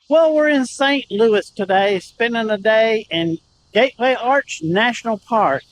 Well, we're in St. Louis today, spending a day in Gateway Arch National Park.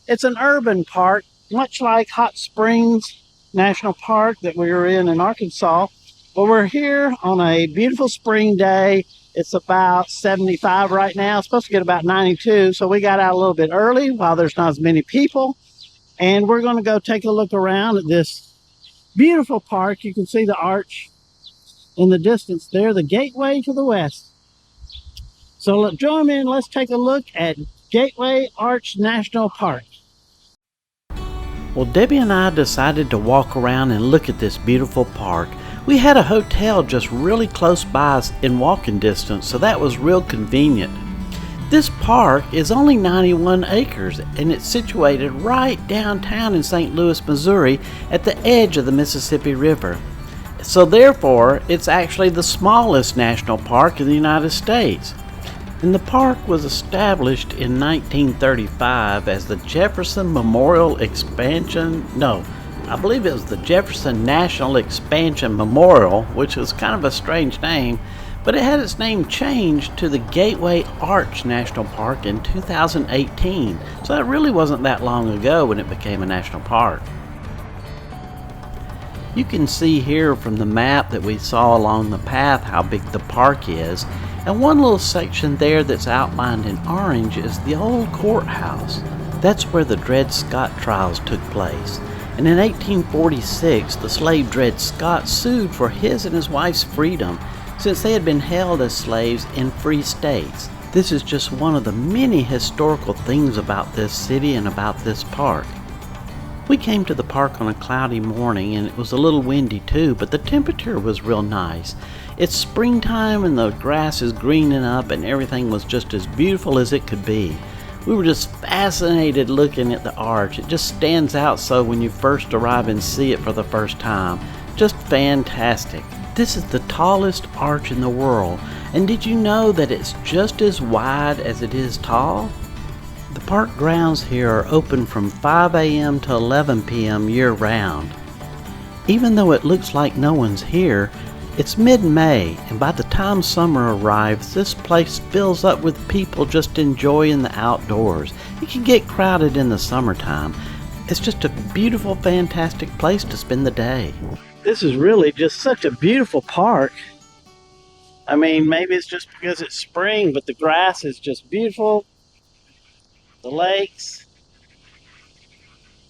It's an urban park, much like Hot Springs National Park that we were in Arkansas. But we're here on a beautiful spring day. It's about 75 right now. It's supposed to get about 92, so we got out a little bit early while there's not as many people. And we're going to go take a look around at this beautiful park. You can see the arch in the distance there, the gateway to the west. So join me and let's take a look at Gateway Arch National Park. Well, Debbie and I decided to walk around and look at this beautiful park. We had a hotel just really close by in walking distance, so that was real convenient. This park is only 91 acres and it's situated right downtown in St. Louis, Missouri at the edge of the Mississippi River. So therefore, it's actually the smallest national park in the United States. And the park was established in 1935 as the Jefferson Memorial Expansion, I believe it was the Jefferson National Expansion Memorial, which was kind of a strange name, but it had its name changed to the Gateway Arch National Park in 2018. So it really wasn't that long ago when it became a national park. You can see here from the map that we saw along the path how big the park is. And one little section there that's outlined in orange is the Old Courthouse. That's where the Dred Scott trials took place. And in 1846, the slave Dred Scott sued for his and his wife's freedom since they had been held as slaves in free states. This is just one of the many historical things about this city and about this park. We came to the park on a cloudy morning and it was a little windy too, but the temperature was real nice. It's springtime and the grass is greening up and everything was just as beautiful as it could be. We were just fascinated looking at the arch. It just stands out so when you first arrive and see it for the first time. Just fantastic. This is the tallest arch in the world, and did you know that it's just as wide as it is tall? The park grounds here are open from 5 a.m. to 11 p.m. year-round. Even though it looks like no one's here, it's mid-May, and by the time summer arrives, this place fills up with people just enjoying the outdoors. It can get crowded in the summertime. It's just a beautiful, fantastic place to spend the day. This is really just such a beautiful park. I mean, maybe it's just because it's spring, but the grass is just beautiful. The lakes,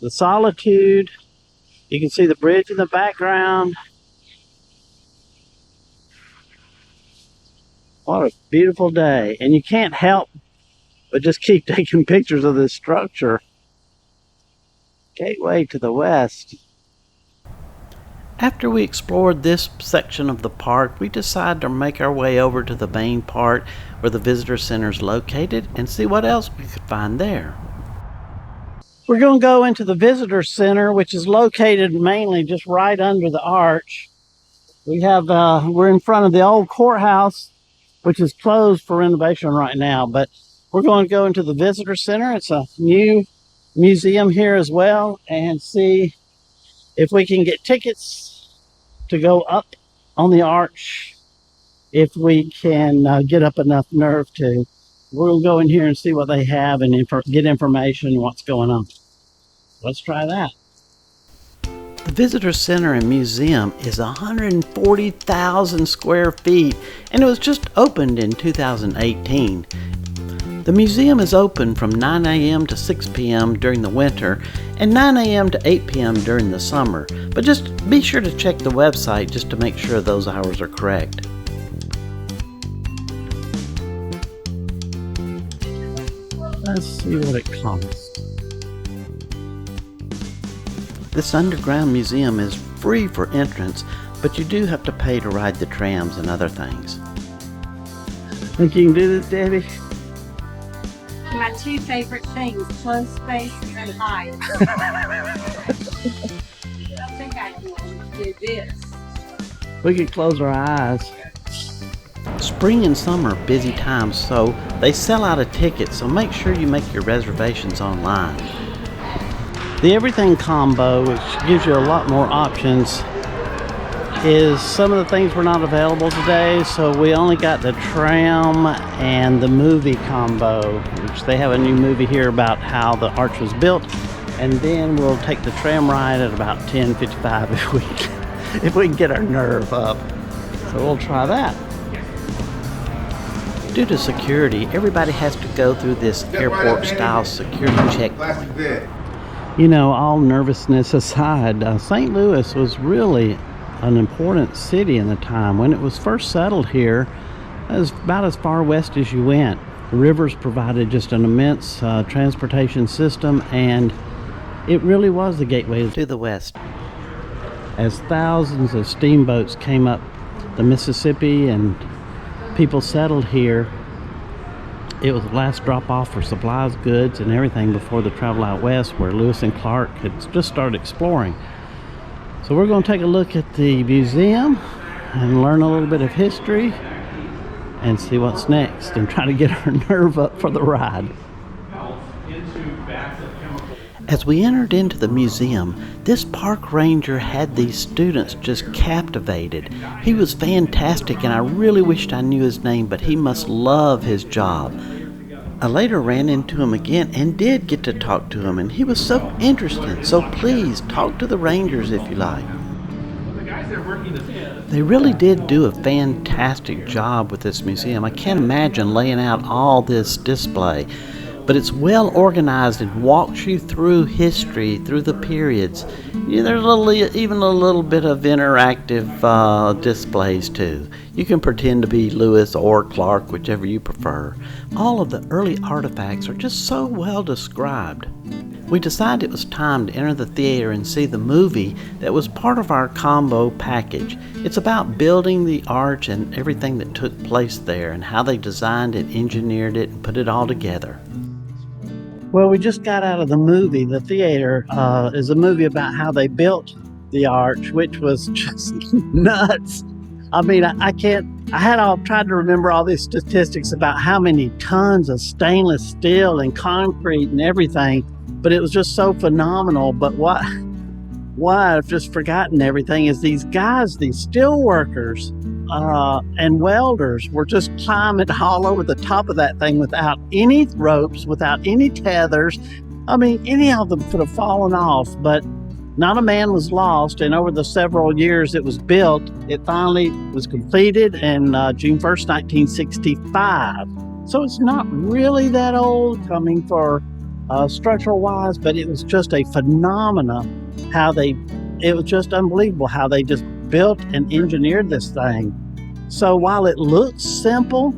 the solitude. You can see the bridge in the background. What a beautiful day. And you can't help but just keep taking pictures of this structure. Gateway to the west. After we explored this section of the park, we decided to make our way over to the main part where the visitor center is located and see what else we could find there. We're going to go into the visitor center, which is located mainly just right under the arch. We're in front of the Old Courthouse, which is closed for renovation right now, but we're going to go into the visitor center. It's a new museum here as well, and see if we can get tickets to go up on the arch, if we can get up enough nerve to. We'll go in here and see what they have and get information on what's going on. Let's try that. The Visitor Center and Museum is 140,000 square feet and it was just opened in 2018. The museum is open from 9 a.m. to 6 p.m. during the winter and 9 a.m. to 8 p.m. during the summer, but just be sure to check the website just to make sure those hours are correct. Let's see what it costs. This underground museum is free for entrance, but you do have to pay to ride the trams and other things. Think you can do this, Debbie? My two favorite things, close space and height. I think I can do this. We could close our eyes. Spring and summer are busy times, so they sell out of tickets, so make sure you make your reservations online. The everything combo, which gives you a lot more options, is some of the things were not available today, so we only got the tram and the movie combo, which they have a new movie here about how the arch was built, and then we'll take the tram ride at about 10:55 if we can get our nerve up. So we'll try that. Due to security, everybody has to go through this airport-style security checkpoint. You know, all nervousness aside, St. Louis was really an important city in the time. When it was first settled here, it was about as far west as you went. The rivers provided just an immense transportation system, and it really was the gateway To the west. as thousands of steamboats came up the Mississippi and people settled here. It was the last drop off for supplies, goods, and everything before the travel out west, where Lewis and Clark had just started exploring. So we're going to take a look at the museum and learn a little bit of history and see what's next and try to get our nerve up for the ride. As we entered into the museum, this park ranger had these students just captivated. He was fantastic, and I really wished I knew his name, but he must love his job. I later ran into him again and did get to talk to him, and he was so interested. So please, talk to the rangers if you like. They really did do a fantastic job with this museum. I can't imagine laying out all this display. But it's well organized and walks you through history, through the periods. Yeah, there's even a little bit of interactive displays too. You can pretend to be Lewis or Clark, whichever you prefer. All of the early artifacts are just so well described. We decided it was time to enter the theater and see the movie that was part of our combo package. It's about building the arch and everything that took place there and how they designed it, engineered it, and put it all together. Well, we just got out of the movie. The theater is a movie about how they built the arch, which was just nuts. I mean, I tried to remember all these statistics about how many tons of stainless steel and concrete and everything, but it was just so phenomenal. But what I've just forgotten everything is these guys, these steel workers and welders were just climbing all over the top of that thing without any ropes, without any tethers. I mean, any of them could have fallen off, but not a man was lost. And over the several years it was built, it finally was completed in June 1st, 1965. So it's not really that old coming for structural wise, but it was just a phenomena it was just unbelievable how they just built and engineered this thing. So while it looks simple,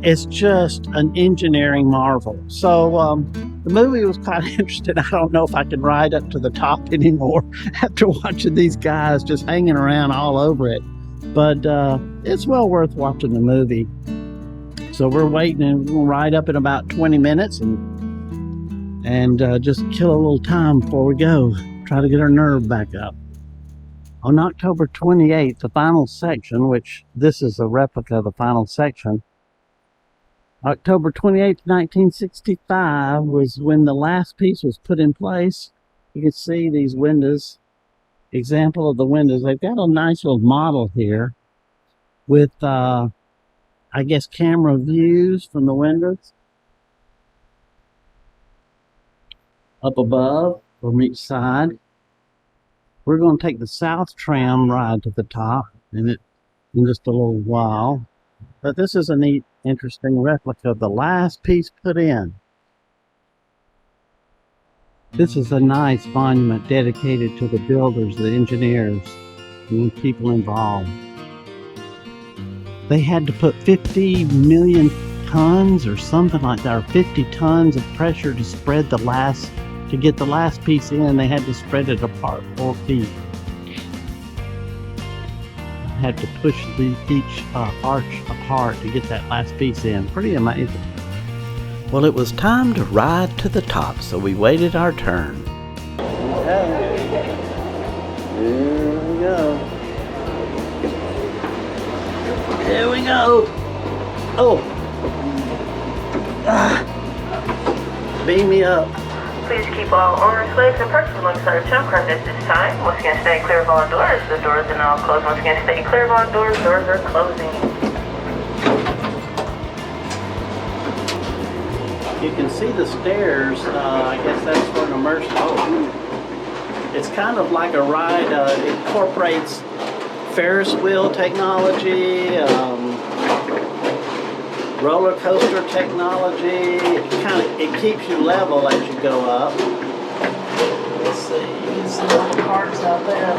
it's just an engineering marvel. So the movie was quite interesting. I don't know if I can ride up to the top anymore after watching these guys just hanging around all over it. But it's well worth watching the movie. So we're waiting, and we'll ride up in about 20 minutes and just kill a little time before we go. Try to get our nerve back up. On October 28th, the final section, which this is a replica of the final section, October 28th, 1965 was when the last piece was put in place. You can see these windows, example of the windows. They've got a nice little model here with, I guess, camera views from the windows up above from each side. We're going to take the south tram ride to the top in just a little while. But this is a neat, interesting replica of the last piece put in. This is a nice monument dedicated to the builders, the engineers, and the people involved. They had to put 50 million tons or something like that, or 50 tons of pressure to spread to get the last piece in. They had to spread it apart 4 feet. Had to push each arch apart to get that last piece in. Pretty amazing. Well, it was time to ride to the top, so we waited our turn. Okay. Here we go. Here we go. Oh. Beam me up. Please keep all owners, legs, and purses alongside the jump cart at this time. Once again, stay clear of all doors. The doors are now closed. Once again, stay clear of all doors. Doors are closing. You can see the stairs. I guess that's for an immersion. Oh, it's kind of like a ride. It incorporates Ferris wheel technology, roller coaster technology. It keeps you level as you go up. Let's see. You can see all the carts out there.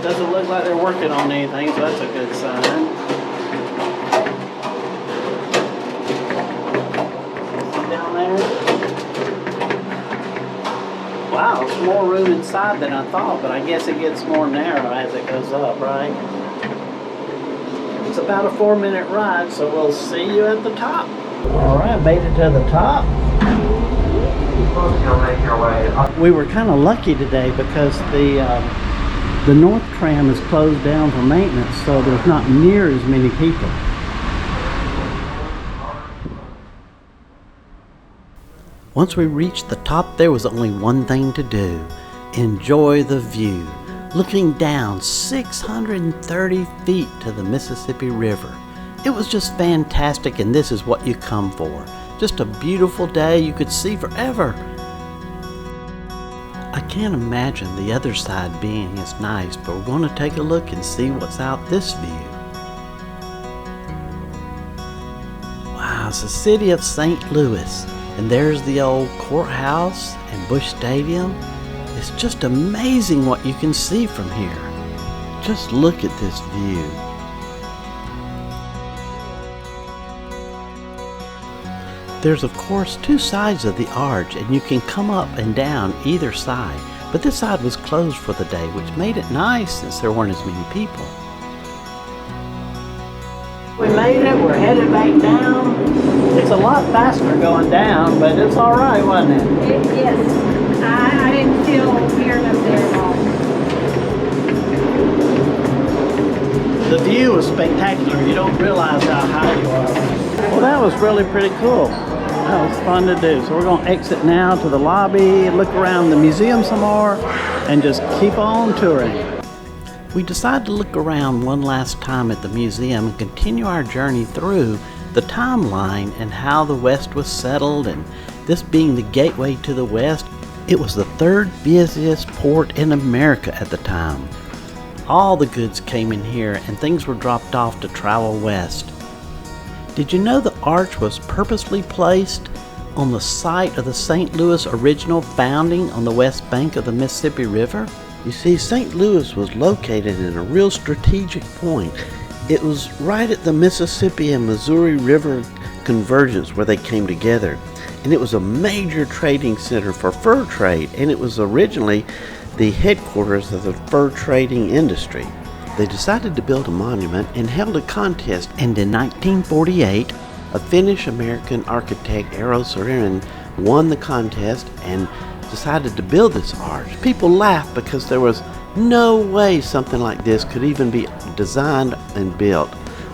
Doesn't look like they're working on anything, so that's a good sign. Down there. Wow, there's more room inside than I thought, but I guess it gets more narrow as it goes up, right? It's about a 4-minute ride, so we'll see you at the top. All right, made it to the top. We were kind of lucky today because the North Tram is closed down for maintenance, so there's not near as many people. Once we reached the top, there was only one thing to do: enjoy the view, looking down 630 feet to the Mississippi River. It was just fantastic, and this is what you come for. Just a beautiful day you could see forever. I can't imagine the other side being as nice, but we're going to take a look and see what's out this view. Wow, it's the city of St. Louis. And there's the old courthouse and Busch Stadium. It's just amazing what you can see from here. Just look at this view. There's of course two sides of the arch, and you can come up and down either side. But this side was closed for the day, which made it nice since there weren't as many people. We made it, we're headed back down. It's a lot faster going down, but it's all right, wasn't it? Yes, I didn't feel weird up there at all. The view is spectacular. You don't realize how high you are. Well, that was really pretty cool. That was fun to do. So we're going to exit now to the lobby, look around the museum some more, and just keep on touring. We decided to look around one last time at the museum and continue our journey through the timeline and how the West was settled, and this being the gateway to the West. It was the third busiest port in America at the time. All the goods came in here and things were dropped off to travel west. Did you know the arch was purposely placed on the site of the St. Louis original founding on the west bank of the Mississippi River? You see, St. Louis was located in a real strategic point. It was right at the Mississippi and Missouri River convergence where they came together. And it was a major trading center for fur trade, and it was originally the headquarters of the fur trading industry. They decided to build a monument and held a contest, and in 1948, a Finnish-American architect, Eero Saarinen, won the contest and decided to build this arch. People laughed because there was no way something like this could even be designed and built.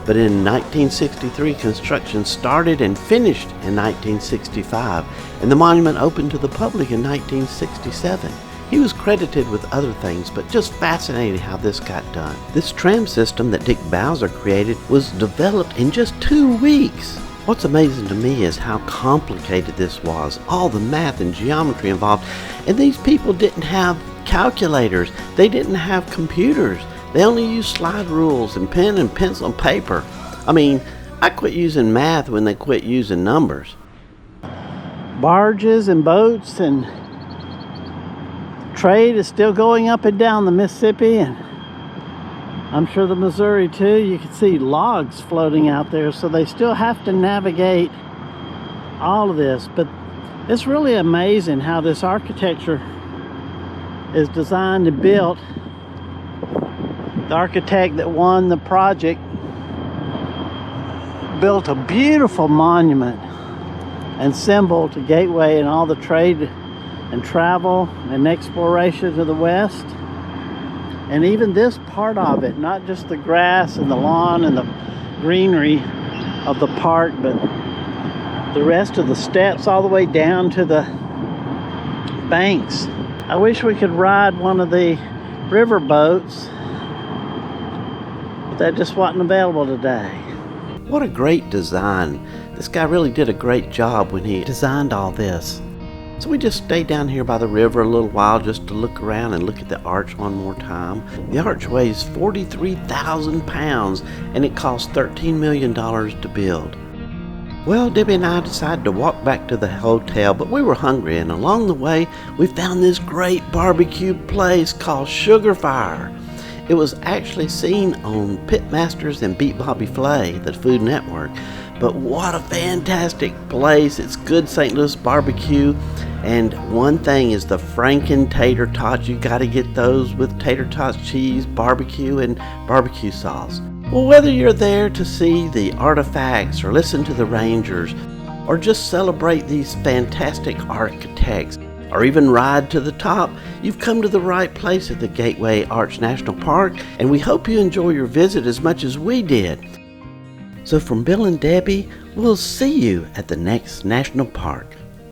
But in 1963, construction started and finished in 1965, and the monument opened to the public in 1967. He was credited with other things, but just fascinating how this got done. This tram system that Dick Bowser created was developed in just 2 weeks. What's amazing to me is how complicated this was, all the math and geometry involved, and these people didn't have calculators, they didn't have computers, they only used slide rules and pen and pencil and paper. I mean, I quit using math when they quit using numbers. Barges and boats and trade is still going up and down the Mississippi, and I'm sure the Missouri too. You can see logs floating out there, so they still have to navigate all of this. But it's really amazing how this architecture is designed and built. The architect that won the project built a beautiful monument and symbol to Gateway and all the trade and travel and exploration to the West. And even this part of it, not just the grass and the lawn and the greenery of the park, but the rest of the steps all the way down to the banks. I wish we could ride one of the river boats, but that just wasn't available today. What a great design. This guy really did a great job when he designed all this. So we just stayed down here by the river a little while just to look around and look at the arch one more time. The arch weighs 43,000 pounds and it cost $13 million to build. Well, Debbie and I decided to walk back to the hotel, but we were hungry, and along the way we found this great barbecue place called Sugar Fire. It was actually seen on Pitmasters and Beat Bobby Flay, the Food Network. But what a fantastic place. It's good St. Louis barbecue. And one thing is the Franken tater tots. You got to get those with tater tots, cheese, barbecue, and barbecue sauce. Well, whether you're there to see the artifacts or listen to the Rangers or just celebrate these fantastic architects or even ride to the top, you've come to the right place at the Gateway Arch National Park, and we hope you enjoy your visit as much as we did. So from Bill and Debbie, we'll see you at the next national park.